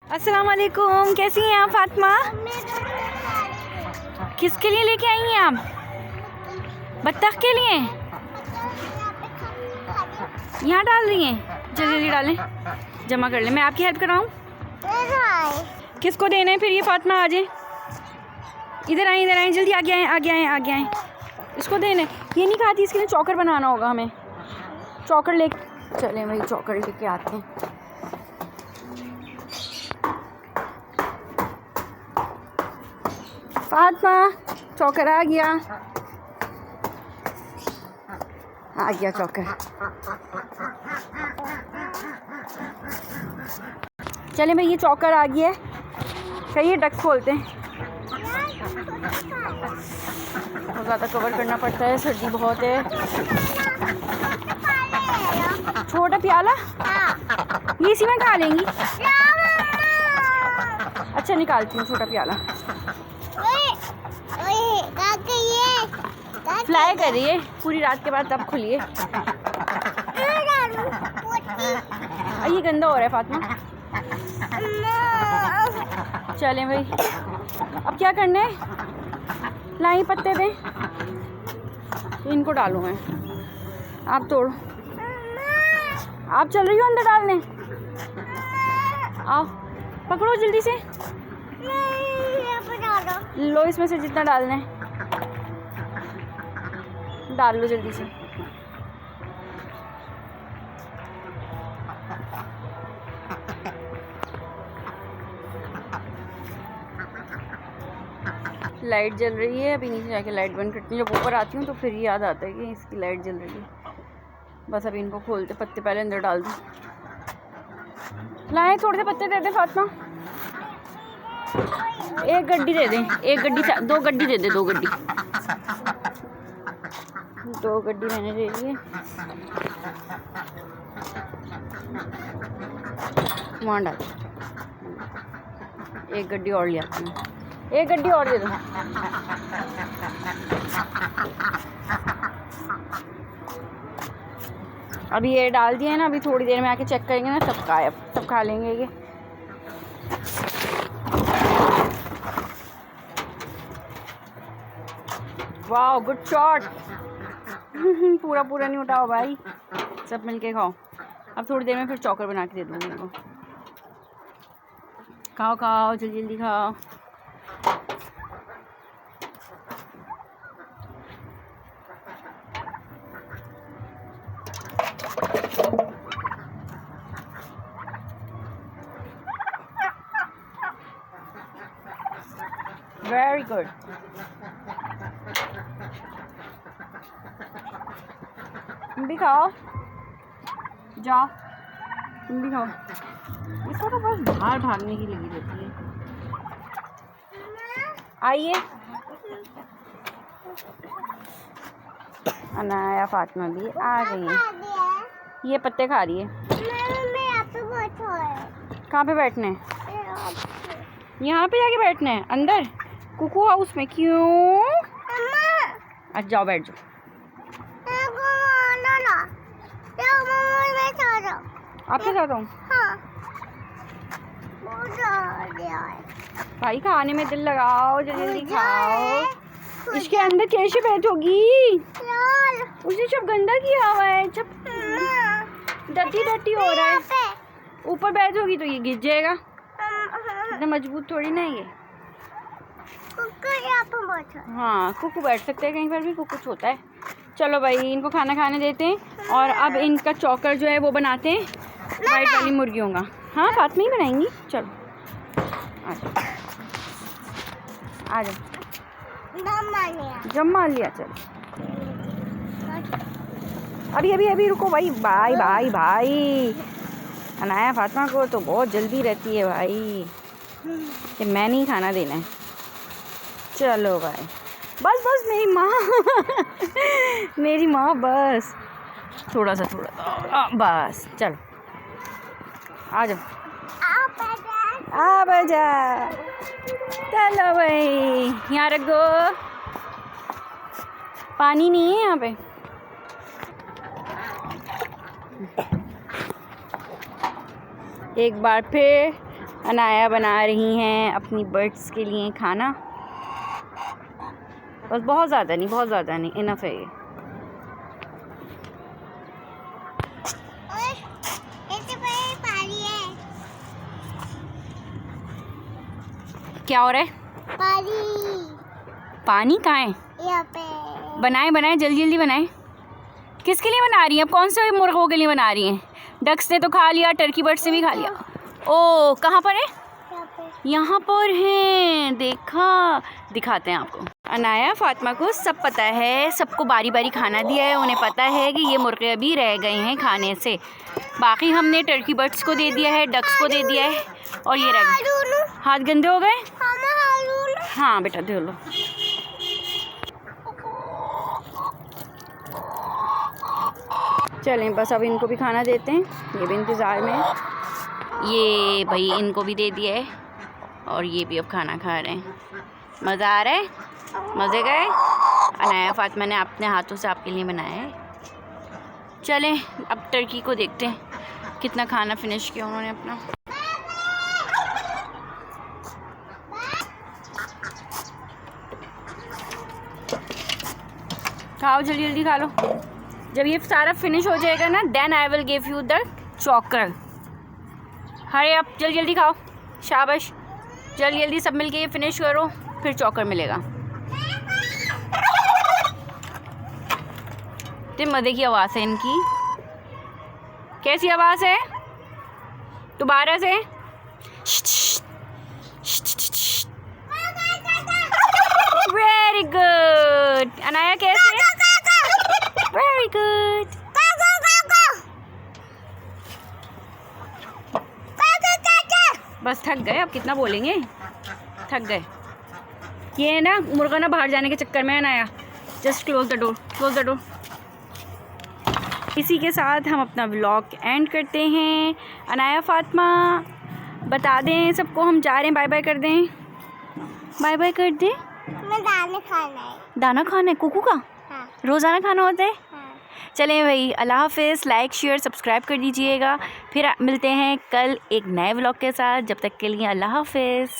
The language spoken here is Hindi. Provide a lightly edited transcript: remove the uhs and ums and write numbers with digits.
अस्सलाम वालेकुम, कैसी हैं आप फातिमा? किसके लिए लेके आई हैं आप? बत्तख के लिए? यहाँ डाल रही हैं? जल्दी डालें, जमा कर लें। मैं आपकी हेल्प कराऊँ? किसको देना है फिर ये? फातिमा आ जाए, इधर आए जल्दी, आगे आए। इसको देने, ये नहीं खाती, इसके लिए चौकर बनाना होगा हमें। चौकर ले चलें भाई, चौकर लेके आते हैं। फातिमा, चौकर आ गया चौकर। चलें भाई, ये चौकर आ गया है। कहिए डक खोलते हैं। बहुत ज़्यादा कवर करना पड़ता है, सर्दी बहुत है। छोटा प्याला ये इसी में खा लेंगी? अच्छा, निकालती हूँ छोटा प्याला। फ्लाई कर रही है पूरी रात के बाद, तब खुलिए। ये गंदा हो रहा है फातिमा। चलें भाई, अब क्या करना है? लाई पत्ते दें, इनको डालूँ मैं। आप तोड़ो, आप चल रही हो अंदर डालने? आओ पकड़ो जल्दी से, लो इसमें से जितना डालना है डाल लो जल्दी से। लाइट जल रही है, अभी नीचे जाके लाइट बंद करती हूँ। जब ऊपर आती हूँ तो फिर याद आता है कि इसकी लाइट जल रही है। बस अभी इनको खोलते, पत्ते पहले अंदर डाल दूँ। लाए थोड़े से पत्ते दे दे फातिमा। एक गड्डी दे दें, एक गड्डी, दो गड्डी दे दे, दो गड्डी मैंने ले ली है। वहाँ डाल, एक गड्डी और ले आती हूँ, एक गड्डी और दे दो। अभी ये डाल दिया है ना, अभी थोड़ी देर में आके चेक करेंगे ना, सब गायब, सब खा लेंगे ये। वाह, गुड शॉट। पूरा नहीं उठाओ भाई, सब मिलके खाओ। अब थोड़ी देर में फिर चौकर बना के दे दूँगी इनको। खाओ जल्दी खाओ। Very good. तुम भी खाओ, जाओ तुम भी खाओ। इसको तो बस बाहर भागने की लगी रहती है। आइए, अनाया फातिमा भी आ गई है। ये पत्ते खा रही है। कहाँ पे बैठने? यहाँ पे जाके बैठना है, अंदर कुकू हाउस में। क्यों? अच्छा जाओ, बैठ जाओ। आपके साथ हूँ भाई, खाने में दिल लगाओ, जल्दी खाओ। इसके अंदर कैसे बैठोगी? उसने सब गंदा किया हुआ है, सब डटी हो रहा है। ऊपर बैठोगी तो ये गिर जाएगा, इतना मजबूत थोड़ी ना ये। हाँ, कुकू बैठ सकते हैं कहीं पर भी, कुकू होता है। चलो भाई, इनको खाना खाने देते हैं और अब इनका चौकर जो है वो बनाते हैं वाइट वाली मुर्गियों का। हाँ, फातिमा ही बनाएंगी। चलो आ जाओ, जम मान लिया। चलो अभी रुको भाई। भाई अनाया फातिमा को तो बहुत जल्दी रहती है भाई कि मैं नहीं खाना देना है। चलो भाई, बस मेरी माँ बस थोड़ा सा बस। चलो आ जाओ, बजा। चलो भाई, यहाँ रख दो, पानी नहीं है यहाँ पे। एक बार फिर अनाया बना रही हैं अपनी बर्ड्स के लिए खाना। बस बहुत ज़्यादा नहीं, इनफ है ये। क्या हो रहा है? पानी कहाँ है? यहाँ पे। बनाए जल्दी बनाए। किसके लिए बना रही हैं? अब कौन से मुर्गों के लिए बना रही हैं? डक्स ने तो खा लिया, टर्की बर्ड से भी खा लिया। ओ कहाँ पर है? यहाँ पर हैं, देखा, दिखाते हैं आपको। अनाया फातिमा को सब पता है, सबको बारी बारी खाना दिया है। उन्हें पता है कि ये मुर्गे अभी रह गए हैं खाने से। बाकी हमने टर्की बर्ड्स को दे दिया है, डक्स को दे दिया है, और ये रह गए। हाथ गंदे हो गए? हाँ बेटा धो लो। चलें बस अब इनको भी खाना देते हैं, ये भी इंतज़ार में है। ये भाई इनको भी दे दिया है और ये भी अब खाना खा रहे हैं। मज़ा आ रहा है? मज़े गए? अनाया फातिमा ने अपने हाथों से आपके लिए बनाया है। चलें अब टर्की को देखते हैं कितना खाना फिनिश किया उन्होंने अपना। खाओ जल्दी खा लो। जब ये सारा फिनिश हो जाएगा ना, then I will give you the choker. हरे आप जल्दी खाओ, शाबाश। जल्दी सब मिलके ये फिनिश करो, फिर चॉकर मिलेगा। इतने मज़े की आवाज़ है इनकी। कैसी आवाज़ है? दोबारा से। Very good. अनाया कैसे है? Very good. बस थक गए, अब कितना बोलेंगे, थक गए। ये ना मुर्गा ना बाहर जाने के चक्कर में है ना, जस्ट क्लोज द डोर। इसी के साथ हम अपना व्लॉग एंड करते हैं। अनाया फातिमा बता दें सबको हम जा रहे हैं, बाय बाय कर दें। बाय कर दें। मैं दाना खाना है कुकू का? हाँ। रोज़ाना खाना होता है? हाँ। चलें भाई, अल्लाह हाफ़िज़। लाइक शेयर सब्सक्राइब कर दीजिएगा। फिर मिलते हैं कल एक नए व्लॉग के साथ। जब तक के लिए अल्लाह हाफ़िज़।